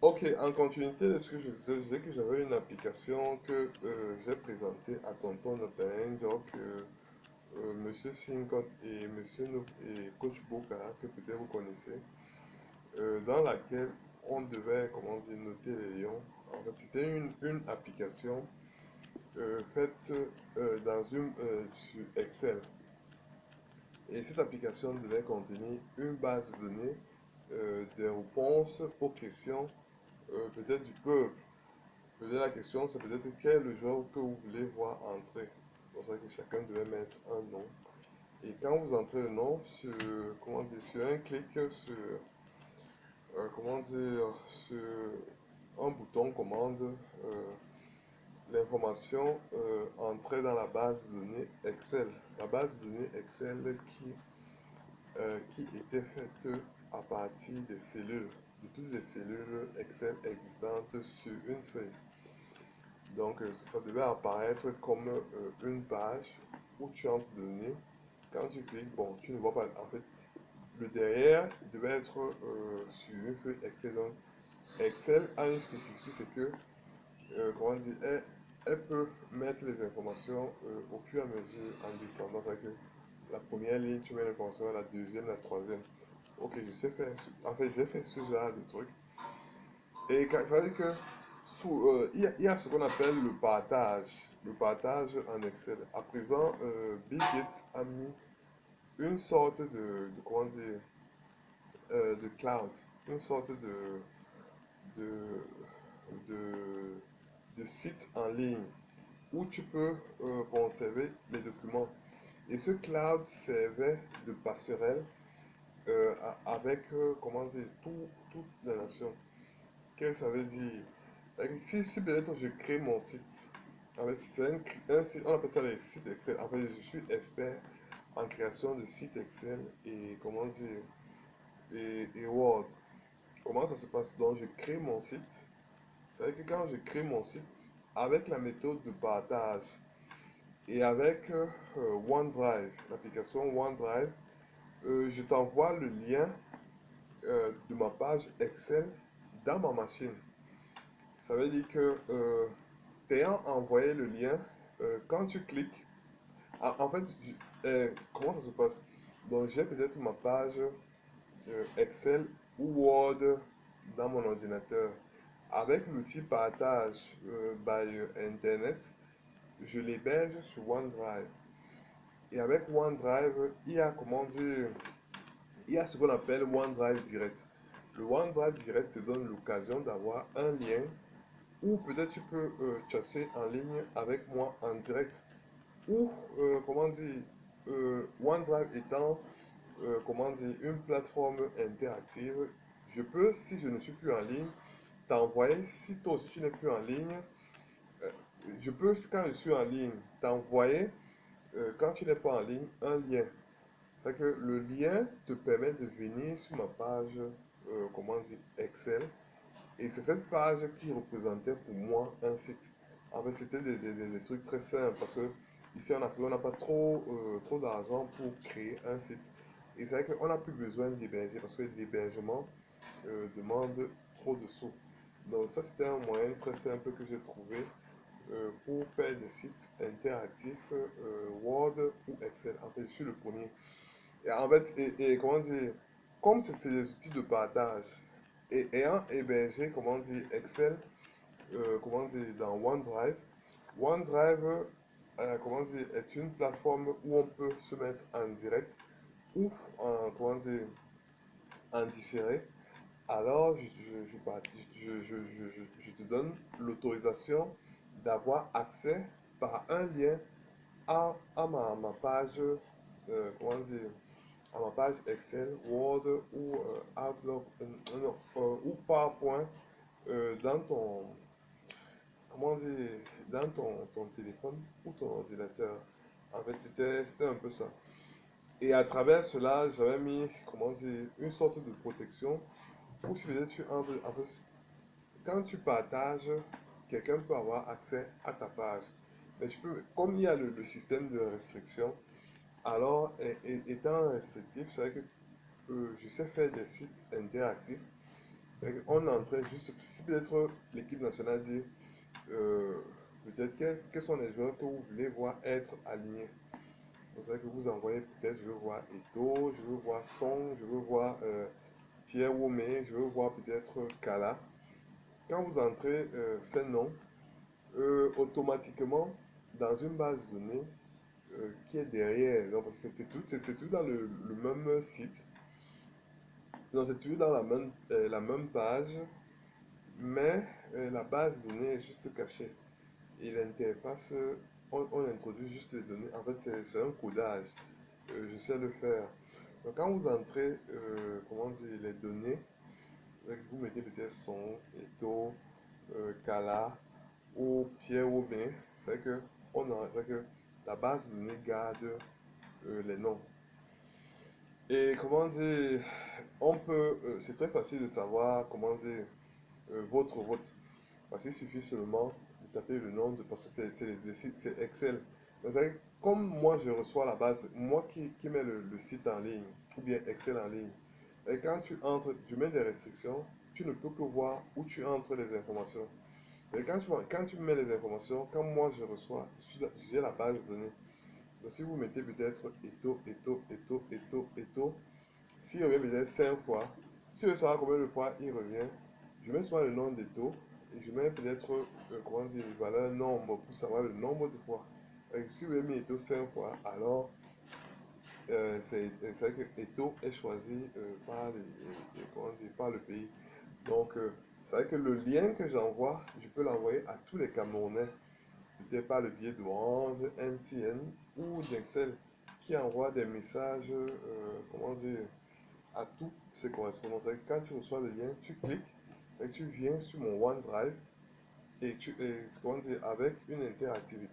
Ok, en continuité de ce que je disais que j'avais une application que j'ai présentée à Tonton Nathanaël, donc Monsieur Sinkot et et Coach Boka, que peut-être vous connaissez, dans laquelle on devait, comment dire, noter les lions. En fait, c'était une application faite sur Excel. Et cette application devait contenir une base de données des réponses aux questions peut-être du peuple. Peut-être la question, c'est peut-être quel est le joueur que vous voulez voir entrer. C'est pour ça que chacun devait mettre un nom. Et quand vous entrez le nom, sur, comment dire, sur un clic, sur, comment dire, sur un bouton commande, l'information entrait dans la base de données Excel. La base de données Excel qui était faite à partir des cellules, de toutes les cellules Excel existantes sur une feuille. Donc, ça devait apparaître comme une page où tu entres des données. Quand tu cliques, bon, tu ne vois pas. En fait, le derrière devait être sur une feuille Excel. Donc, Excel a une spécificité, c'est que, comment dire, elle peut mettre les informations au fur et à mesure en descendant. C'est-à-dire que la première ligne, tu mets l'information, la deuxième, la troisième. Ok, je sais faire. En fait, j'ai fait ce genre de truc. Et ça veut dire que il y a ce qu'on appelle le partage en Excel. À présent, Bill Gates a mis une sorte comment dire, de cloud, une sorte de, de, de site en ligne où tu peux conserver les documents. Et ce cloud servait de passerelle avec, comment dire, toute la nation. Qu'est-ce que ça veut dire? Si peut-être je crée mon site, en fait, c'est un site, on appelle ça les sites Excel. En fait, je suis expert en création de sites Excel et comment dire, et Word. Comment ça se passe? Donc, je crée mon site. C'est vrai que quand je crée mon site, avec la méthode de partage et avec OneDrive, l'application OneDrive, je t'envoie le lien de ma page Excel dans ma machine. Ça veut dire que t'ayant envoyé le lien, quand tu cliques, en fait, comment ça se passe? Donc, j'ai peut-être ma page Excel ou Word dans mon ordinateur. Avec l'outil partage by Internet, je l'héberge sur OneDrive. Et avec OneDrive, il y a, comment dire, il y a ce qu'on appelle OneDrive Direct. Le OneDrive Direct te donne l'occasion d'avoir un lien ou peut-être tu peux chatter en ligne avec moi en direct. Ou, comment dire, OneDrive étant, comment dire, une plateforme interactive, je peux, si je ne suis plus en ligne, t'envoyer, si toi aussi tu n'es plus en ligne, euh, je peux, quand je suis en ligne, t'envoyer, quand tu n'es pas en ligne, un lien. Fait que le lien te permet de venir sur ma page, comment dire, Excel, et c'est cette page qui représentait pour moi un site. En fait, c'était des trucs très simples parce que ici en Afrique, on n'a pas trop d'argent pour créer un site. Et c'est vrai qu'on n'a plus besoin d'héberger parce que l'hébergement demande trop de sous. Donc ça, c'était un moyen très simple que j'ai trouvé pour faire des sites interactifs Word ou Excel. En fait, je suis le premier. Et en fait, comment dire, comme c'est des outils de partage, et ayant hébergé, comment dire, Excel, comment dire, dans OneDrive, OneDrive, comment dire, est une plateforme où on peut se mettre en direct ou en, comment dire, en différé. Alors, je te donne l'autorisation d'avoir accès par un lien ma page, comment dire, à ma page Excel, Word ou Outlook, non, ou PowerPoint dans comment dire, dans ton téléphone ou ton ordinateur. En fait, c'était un peu ça. Et à travers cela, j'avais mis, comment dire, une sorte de protection pour si peut-être tu entres, en fait, quand tu partages, quelqu'un peut avoir accès à ta page. Mais je peux, comme il y a le système de restriction, alors, étant restrictif, c'est vrai que je sais faire des sites interactifs On est en train juste, si peut-être l'équipe nationale dit, euh, peut-être quels sont les joueurs que vous voulez voir être alignés. C'est vrai que vous envoyez peut-être, je veux voir Eto, je veux voir Song, je veux voir Pierre Womé, je veux voir peut-être Kala. Quand vous entrez ces noms, automatiquement, dans une base de données qui est derrière, donc, parce que c'est tout dans le même site, donc c'est toujours dans la même page, mais la base de données est juste cachée. Et l'interface, on introduit juste les données. En fait, c'est un codage. Je sais le faire. Donc, quand vous entrez, comment dire, les données, vous mettez peut-être son, Eto, Kala ou Pierre Aubin, c'est que la base de données garde les noms. Et comment dire, c'est très facile de savoir comment dire votre vote. Parce qu'il suffit seulement de taper le nom de, parce que c'est Excel. Donc, comme moi je reçois la base, moi qui mets le site en ligne, ou bien Excel en ligne, et quand tu entres, tu mets des restrictions, tu ne peux que voir où tu entres les informations. Et quand tu mets les informations, quand moi je reçois, j'ai la base de données. Donc si vous mettez peut-être Eto, s'il revient peut-être 5 fois, si je veux savoir combien de fois il revient, je mets souvent le nom des taux et je mets peut-être, comment dire, une valeur nombre pour savoir le nombre de fois. Et si vous avez mis Eto 5 fois, alors c'est vrai que Eto est choisi comment dire, par le pays. Donc, c'est vrai que le lien que j'envoie, je peux l'envoyer à tous les Camerounais, peut-être par le biais d'Orange, MTN ou d'Excel, qui envoient des messages, comment dire, à tous ces correspondants. Quand tu reçois le lien, tu cliques et tu viens sur mon OneDrive et comment dire, avec une interactivité.